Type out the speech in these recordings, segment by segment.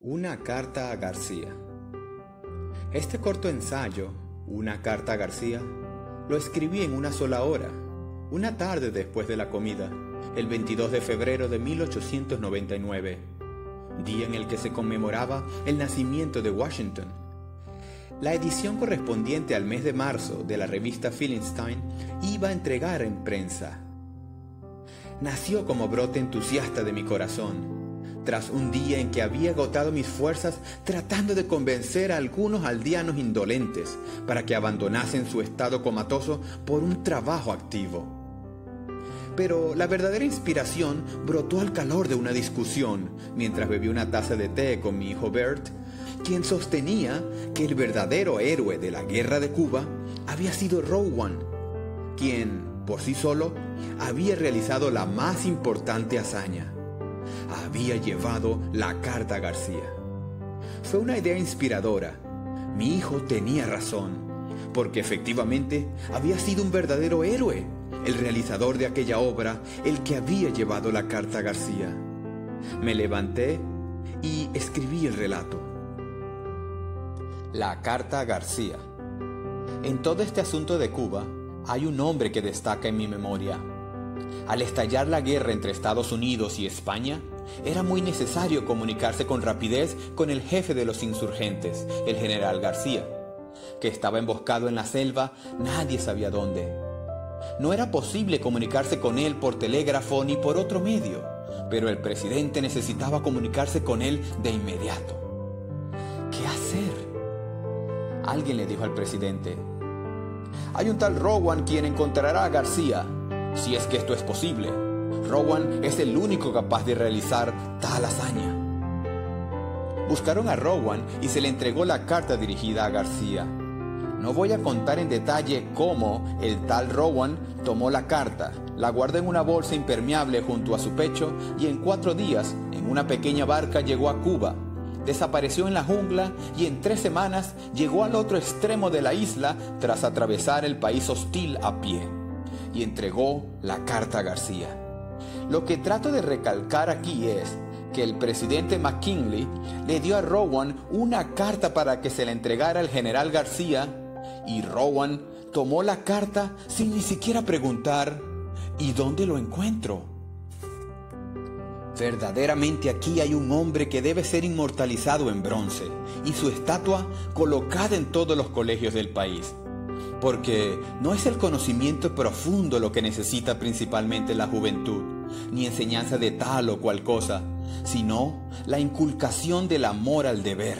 Una carta a García. Este corto ensayo, Una carta a García, lo escribí en una sola hora, una tarde después de la comida, el 22 de febrero de 1899, día en el que se conmemoraba el nacimiento de Washington. La edición correspondiente al mes de marzo de la revista Philistine iba a entregar en prensa. Nació como brote entusiasta de mi corazón, tras un día en que había agotado mis fuerzas tratando de convencer a algunos aldeanos indolentes para que abandonasen su estado comatoso por un trabajo activo. Pero la verdadera inspiración brotó al calor de una discusión mientras bebí una taza de té con mi hijo Bert, quien sostenía que el verdadero héroe de la guerra de Cuba había sido Rowan, quien, por sí solo, había realizado la más importante hazaña. Había llevado la carta a García. Fue una idea inspiradora. Mi hijo tenía razón, porque efectivamente había sido un verdadero héroe, el realizador de aquella obra, el que había llevado la carta a García. Me levanté y escribí el relato. La carta a García. En todo este asunto de Cuba, hay un hombre que destaca en mi memoria. Al estallar la guerra entre Estados Unidos y España, era muy necesario comunicarse con rapidez con el jefe de los insurgentes, el general García, que estaba emboscado en la selva, nadie sabía dónde. No era posible comunicarse con él por telégrafo ni por otro medio, pero el presidente necesitaba comunicarse con él de inmediato. ¿Qué hacer? Alguien le dijo al presidente: hay un tal Rowan quien encontrará a García, si es que esto es posible. Rowan es el único capaz de realizar tal hazaña. Buscaron a Rowan y se le entregó la carta dirigida a García. No voy a contar en detalle cómo el tal Rowan tomó la carta, la guardó en una bolsa impermeable junto a su pecho y en 4 días, en una pequeña barca, llegó a Cuba. Desapareció en la jungla y en 3 semanas llegó al otro extremo de la isla tras atravesar el país hostil a pie, y entregó la carta a García. Lo que trato de recalcar aquí es que el presidente McKinley le dio a Rowan una carta para que se la entregara al general García, y Rowan tomó la carta sin ni siquiera preguntar: ¿y dónde lo encuentro? Verdaderamente aquí hay un hombre que debe ser inmortalizado en bronce y su estatua colocada en todos los colegios del país. Porque no es el conocimiento profundo lo que necesita principalmente la juventud, ni enseñanza de tal o cual cosa, sino la inculcación del amor al deber,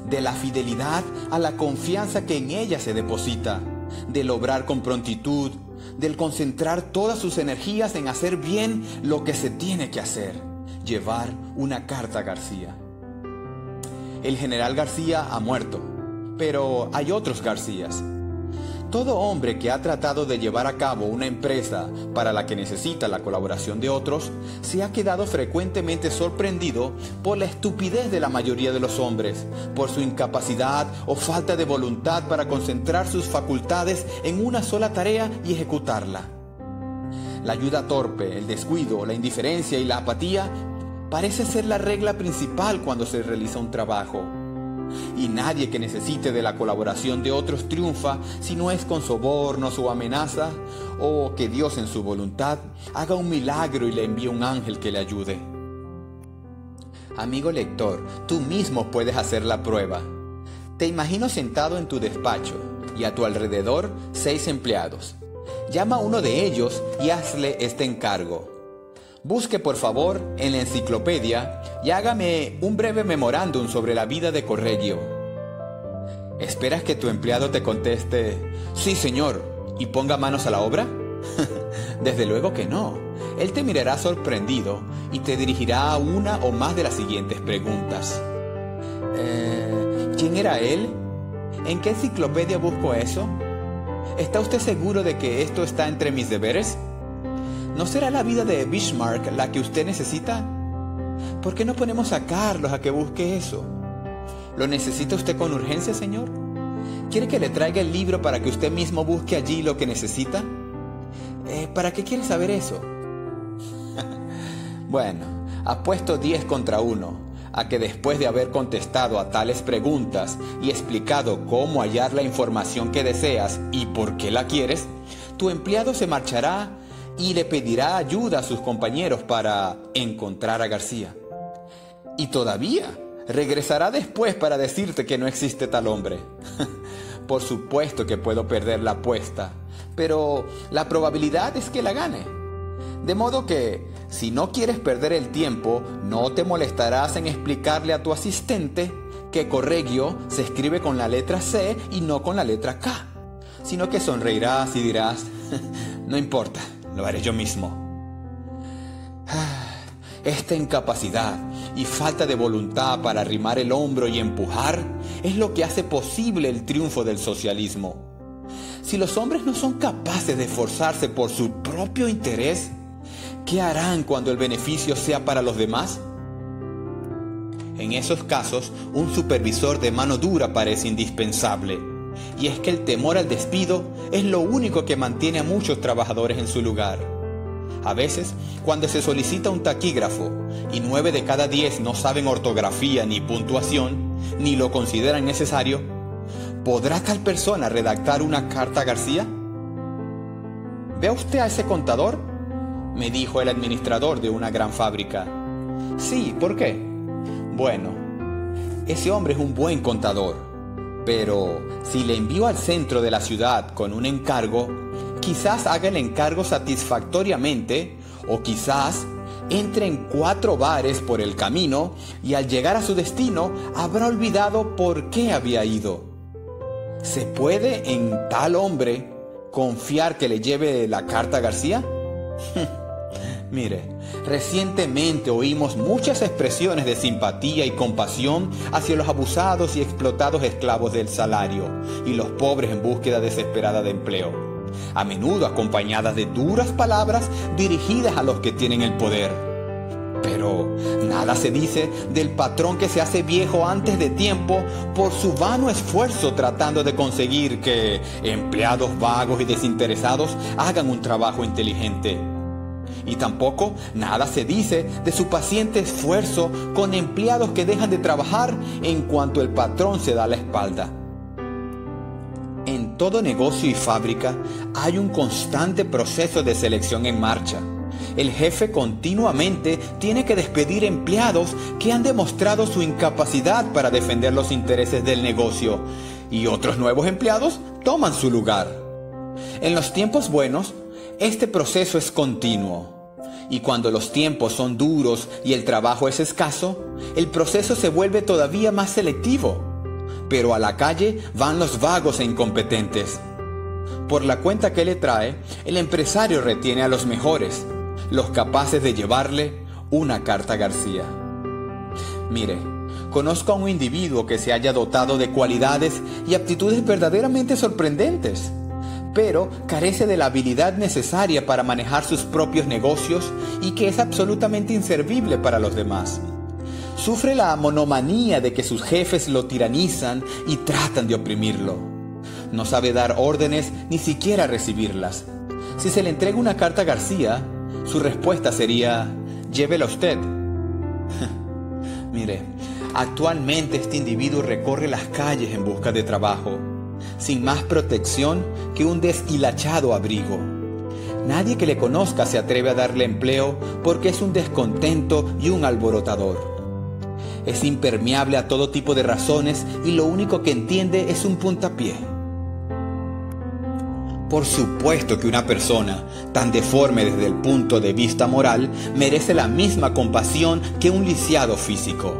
de la fidelidad a la confianza que en ella se deposita, del obrar con prontitud, del concentrar todas sus energías en hacer bien lo que se tiene que hacer, llevar una carta a García. El general García ha muerto, pero hay otros Garcías. Todo hombre que ha tratado de llevar a cabo una empresa para la que necesita la colaboración de otros, se ha quedado frecuentemente sorprendido por la estupidez de la mayoría de los hombres, por su incapacidad o falta de voluntad para concentrar sus facultades en una sola tarea y ejecutarla. La ayuda torpe, el descuido, la indiferencia y la apatía parece ser la regla principal cuando se realiza un trabajo. Y nadie que necesite de la colaboración de otros triunfa si no es con sobornos o amenazas, o que Dios en su voluntad haga un milagro y le envíe un ángel que le ayude. Amigo lector, tú mismo puedes hacer la prueba. Te imagino sentado en tu despacho y a tu alrededor 6 empleados. Llama a uno de ellos y hazle este encargo: busque por favor en la enciclopedia y hágame un breve memorándum sobre la vida de Correggio. ¿Esperas que tu empleado te conteste: sí, señor, y ponga manos a la obra? Desde luego que no. Él te mirará sorprendido y te dirigirá a una o más de las siguientes preguntas. ¿Quién era él? ¿En qué enciclopedia busco eso? ¿Está usted seguro de que esto está entre mis deberes? ¿No será la vida de Bismarck la que usted necesita? ¿Por qué no ponemos a Carlos a que busque eso? ¿Lo necesita usted con urgencia, señor? ¿Quiere que le traiga el libro para que usted mismo busque allí lo que necesita? ¿Para qué quiere saber eso? Bueno, apuesto 10 contra 1 a que después de haber contestado a tales preguntas y explicado cómo hallar la información que deseas y por qué la quieres, tu empleado se marchará y le pedirá ayuda a sus compañeros para encontrar a García. Y todavía regresará después para decirte que no existe tal hombre. Por supuesto que puedo perder la apuesta, pero la probabilidad es que la gane. De modo que, si no quieres perder el tiempo, no te molestarás en explicarle a tu asistente que corregio se escribe con la letra C y no con la letra K, sino que sonreirás y dirás, no importa, lo haré yo mismo. Esta incapacidad y falta de voluntad para arrimar el hombro y empujar es lo que hace posible el triunfo del socialismo. Si los hombres no son capaces de esforzarse por su propio interés, ¿qué harán cuando el beneficio sea para los demás? En esos casos, un supervisor de mano dura parece indispensable. Y es que el temor al despido es lo único que mantiene a muchos trabajadores en su lugar. A veces, cuando se solicita un taquígrafo y 9 de cada 10 no saben ortografía ni puntuación, ni lo consideran necesario, ¿podrá tal persona redactar una carta a García? ¿Ve usted a ese contador?, me dijo el administrador de una gran fábrica. Sí, ¿por qué? Bueno, ese hombre es un buen contador, pero si le envío al centro de la ciudad con un encargo, quizás haga el encargo satisfactoriamente o quizás entre en 4 bares por el camino y al llegar a su destino habrá olvidado por qué había ido. ¿Se puede en tal hombre confiar que le lleve la carta a García? Mire, recientemente oímos muchas expresiones de simpatía y compasión hacia los abusados y explotados esclavos del salario y los pobres en búsqueda desesperada de empleo, a menudo acompañadas de duras palabras dirigidas a los que tienen el poder. Pero nada se dice del patrón que se hace viejo antes de tiempo por su vano esfuerzo tratando de conseguir que empleados vagos y desinteresados hagan un trabajo inteligente. Y tampoco nada se dice de su paciente esfuerzo con empleados que dejan de trabajar en cuanto el patrón se da la espalda. En todo negocio y fábrica hay un constante proceso de selección en marcha. El jefe continuamente tiene que despedir empleados que han demostrado su incapacidad para defender los intereses del negocio, y otros nuevos empleados toman su lugar. En los tiempos buenos, este proceso es continuo. Y cuando los tiempos son duros y el trabajo es escaso, el proceso se vuelve todavía más selectivo. Pero a la calle van los vagos e incompetentes. Por la cuenta que le trae, el empresario retiene a los mejores, los capaces de llevarle una carta a García. Mire, conozco a un individuo que se haya dotado de cualidades y aptitudes verdaderamente sorprendentes, pero carece de la habilidad necesaria para manejar sus propios negocios y que es absolutamente inservible para los demás. Sufre la monomanía de que sus jefes lo tiranizan y tratan de oprimirlo. No sabe dar órdenes ni siquiera recibirlas. Si se le entrega una carta a García, su respuesta sería: llévela usted. Mire, actualmente este individuo recorre las calles en busca de trabajo, sin más protección que un deshilachado abrigo. Nadie que le conozca se atreve a darle empleo porque es un descontento y un alborotador. Es impermeable a todo tipo de razones y lo único que entiende es un puntapié. Por supuesto que una persona tan deforme desde el punto de vista moral merece la misma compasión que un lisiado físico.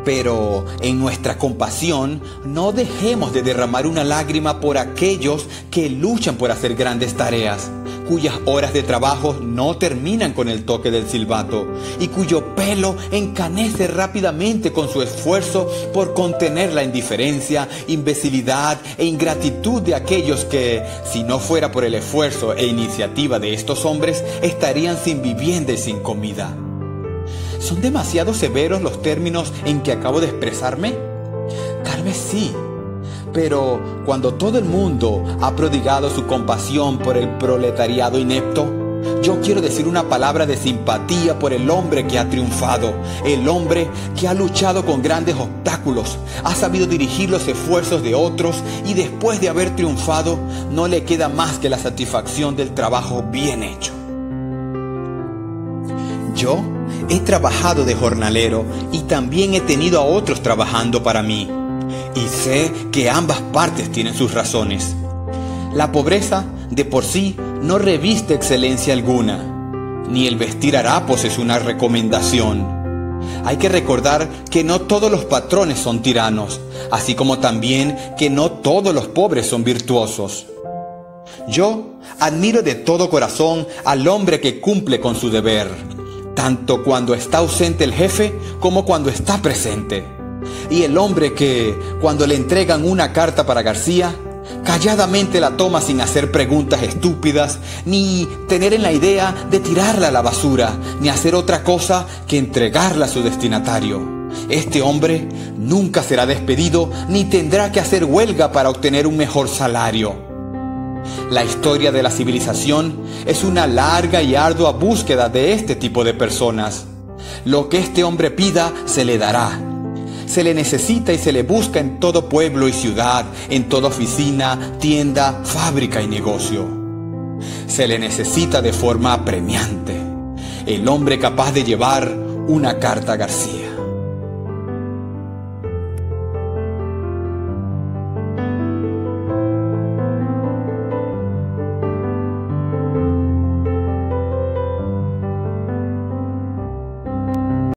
Pero en nuestra compasión no dejemos de derramar una lágrima por aquellos que luchan por hacer grandes tareas, cuyas horas de trabajo no terminan con el toque del silbato y cuyo pelo encanece rápidamente con su esfuerzo por contener la indiferencia, imbecilidad e ingratitud de aquellos que, si no fuera por el esfuerzo e iniciativa de estos hombres, estarían sin vivienda y sin comida. ¿Son demasiado severos los términos en que acabo de expresarme? Tal vez sí, pero cuando todo el mundo ha prodigado su compasión por el proletariado inepto, yo quiero decir una palabra de simpatía por el hombre que ha triunfado, el hombre que ha luchado con grandes obstáculos, ha sabido dirigir los esfuerzos de otros y después de haber triunfado no le queda más que la satisfacción del trabajo bien hecho. Yo he trabajado de jornalero y también he tenido a otros trabajando para mí, y sé que ambas partes tienen sus razones. La pobreza de por sí no reviste excelencia alguna, ni el vestir harapos es una recomendación. Hay que recordar que no todos los patrones son tiranos, así como también que no todos los pobres son virtuosos. Yo admiro de todo corazón al hombre que cumple con su deber, tanto cuando está ausente el jefe como cuando está presente. Y el hombre que, cuando le entregan una carta para García, calladamente la toma sin hacer preguntas estúpidas, ni tener en la idea de tirarla a la basura, ni hacer otra cosa que entregarla a su destinatario. Este hombre nunca será despedido ni tendrá que hacer huelga para obtener un mejor salario. La historia de la civilización es una larga y ardua búsqueda de este tipo de personas. Lo que este hombre pida se le dará. Se le necesita y se le busca en todo pueblo y ciudad, en toda oficina, tienda, fábrica y negocio. Se le necesita de forma apremiante. El hombre capaz de llevar una carta a García.